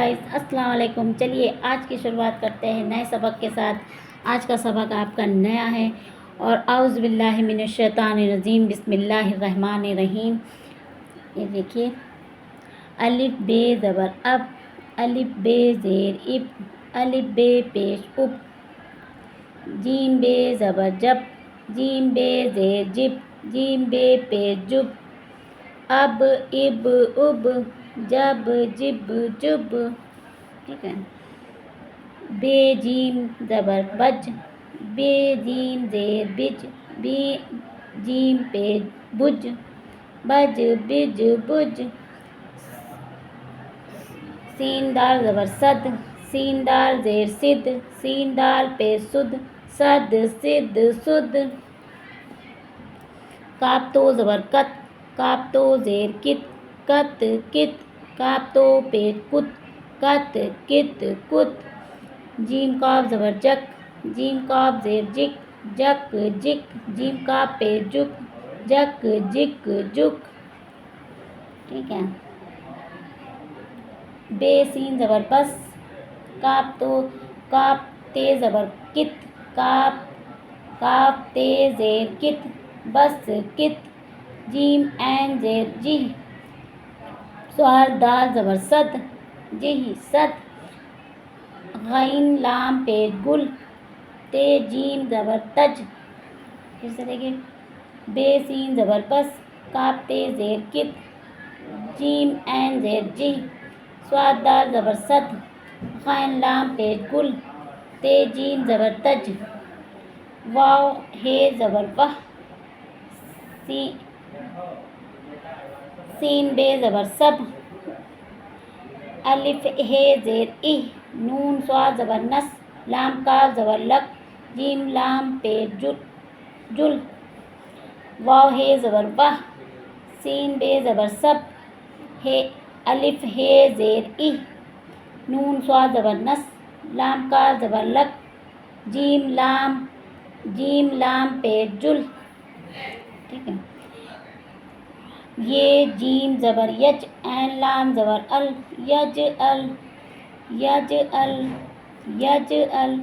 Guys, السلام علیکم۔ چلیے آج کی شروعات کرتے ہیں نئے سبق کے ساتھ۔ آج کا سبق آپ کا نیا ہے اور اعوذ باللہ من الشیطان الرجیم، بسم اللہ الرحمن الرحیم۔ یہ دیکھیے، الف بے زبر اب، الف بے زیر اب، الف بے پیش اب، جیم بے زبر جب، جیم بے زیر جب، جیم بے پیش جب، اب اب اب، جب جب جب، ٹھیک ہے۔ بے جیم زبر بج، بے جیم زیر بج، بے جیم پہ بج، بج بج بج، سین دال زبر صد، سین دال زیر صد، سین دال پہ سد، صد صد سد، کاف تو زبر کت، کاف تو زیر کت، کت کت، کاف تو پہ کت، کت کت کت، جیم کاف زبر جک، جیم کاف زیر جک، جک جک، جیم کاف پہ جک، جک جک جک، ٹھیک ہے۔ بے سین زبر بس، کاف تے زبر کت، کاف تے زیر کت، بس کت، جیم عین زیر جہ، صاد دال زبر صد، جہ صد، غین لام پیش گل، تے جیم زبر تج، پھر سے دیکھیں، بے سین زبر بس، کاف تے زیر کت، جیم عین زیر جہ، صاد دال زبر صد، غین لام پیش گل، تے جیم زبر تج، واو ہے زبر وہ، سین بے زبر سب، الف ہے زیر اہ، نون صاد زبر نس، لام کاف زبر لک، جیم لام پہ جل، واو ہے زبر وہ، سین بے زبر سب، الف ہے زیر اہ، نون صاد زبر نس، لام کاف زبر لک، جیم لام پہ جل، ٹھیک ہے۔ یہ جیم زبر یج، عین لام زبر ال، یج ال، یج ال، یج ال،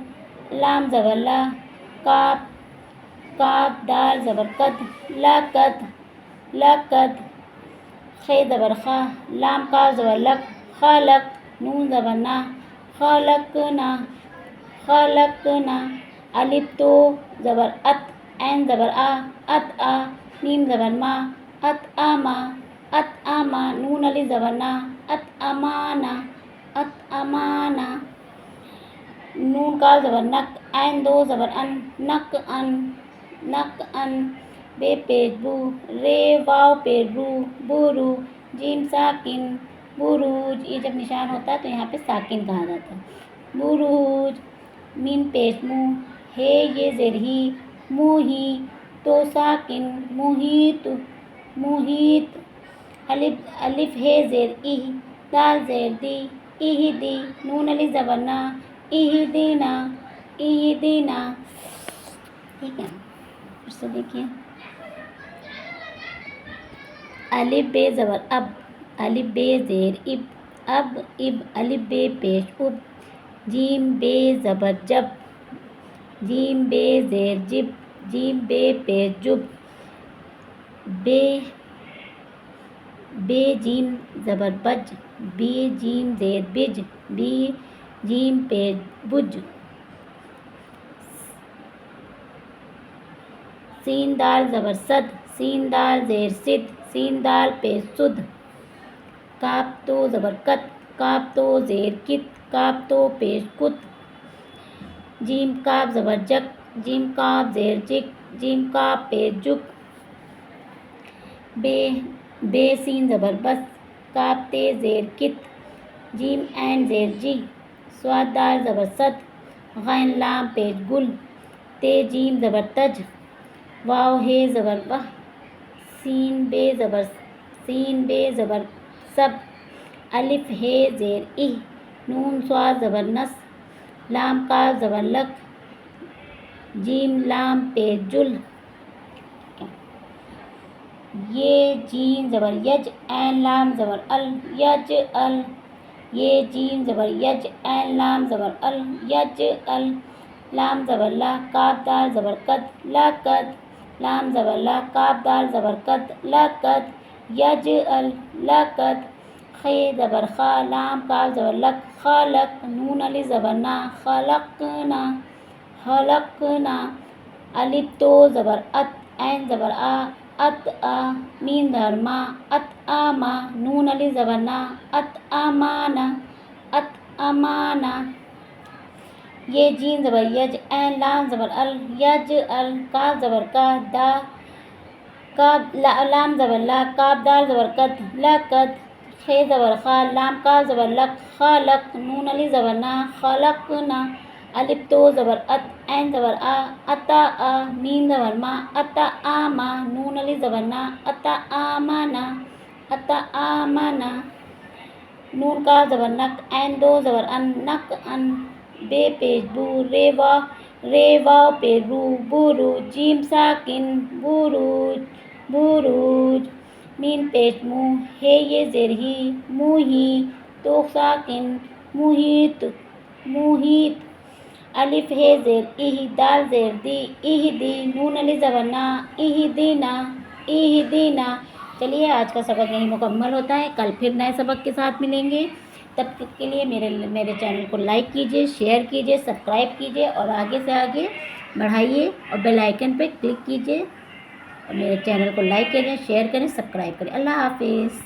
لام زبر لا، کاف دال زبر قد، لقد، لقد، خے زبر خا، لام کاف زبر لک، خلق، نون زبر نا، خلقنا، خلقنا، الف تو زبر ات، عین زبر آ، ات آ، میم زبر ما، ات آما، ات آما، نون الف زبر نا، ات امانا، ات امانا، نون کاف زبر نک، عین دو زبر ان، نک ان، نک ان، بے پیش بو، رے واو پیش رو، بورو، جیم ساکن، بروج، یہ جب نشان ہوتا ہے تو یہاں پہ ساکن کہا جاتا ہے، بروج، میم پیش مو، ہے یہ زیر ہی، موہی، تو ساکن، محیط، محیط، الف ہے زیر اہ، دال زیر دی، اہ دی، نون الف زبر نا، اہ دینا، اہ دینا، ٹھیک ہے۔ پھر سے دیکھیے، الف بے زبر اب، الف بے زیر اب، اب اب، الف بے پیش اب، جیم بے زبر جب، جیم بے زیر جب، جیم بے پیش جب، بے جیم زبر بج، بے جیم زیر بج، بے جیم پیش بج، سین دال زبر صد، سین دال زیر صد، سین دال پہ سد، کاف تو زبر کت، کاف تو زیر کت، کاف تو پیش کت، جیم کاف زبر جک، جیم کاف زیر جک، جیم کاف پہ جک، بے سین زبر بس، کاف تے زیر کت، جیم عین زیر جہ، صاد دال زبر صد، غین لام پیش گل، تے جیم زبر تج، واو ہے زبر وہ، سین بے زبر سب، الف ہے زیر اہ، نون صاد زبر نس، لام کاف زبر لک، جیم لام پہ جل، یہ جیم زبر یج، عین لام زبر ال، یج ال، یہ جیم زبر یج، عین لام زبر ال، یج ال، لام زبر لا، کاف دال زبر قد، لا قد، لام زبر لا، کاف دال زبر قد، لا قد، یج ال، لا قد، خے زبر خا، لام کاف زبر لک، خالق، نون الف زبر نا، خلقنا، خلقنا، الف تو زبر ات، عین زبر آ، ات آ، میم زبر ما، ات آما، نون الف زبر نا، ات آمانا، ات امانا، یہ جیم زبر یج، عین لام زبر ال، یج ال، کاف زبر کا، دا، کاف لام زبر لا، کاف دال زبر قد، لا قد، خے زبر خا، لام کاف زبر لک، خالق، نون الف زبر نا، خلقنا، الف تو زبر ات، عین زبر آ، اتا آ، میم زبر ما، اتا آما، نون الف زبر نا، اتا آمانا، اتا آمانا، نون کاف زبر نک، عین دو زبر ان، نک ان، بے پیش بو، رے واو پہ رو، بروج، جیم ساکن، بروج، بروج، میم پیش مو، ہے یہ زیر ہی، موہی، تو ساکن، محیط، محیط، الف ہے زیر اہ، دال زیر دی، اہ دی، نون الف زبر نا، اہ دینا، اہ دینا۔ چلیے آج کا سبق یہیں مکمل ہوتا ہے، کل پھر نئے سبق کے ساتھ ملیں گے، تب تک کے لیے میرے چینل کو لائک کیجیے، شیئر کیجیے، سبسکرائب کیجیے اور آگے سے آگے بڑھائیے اور بیل آئیکن پہ کلک کیجیے اور میرے چینل کو لائک کریں، شیئر کریں، سبسکرائب کریں۔ اللہ حافظ۔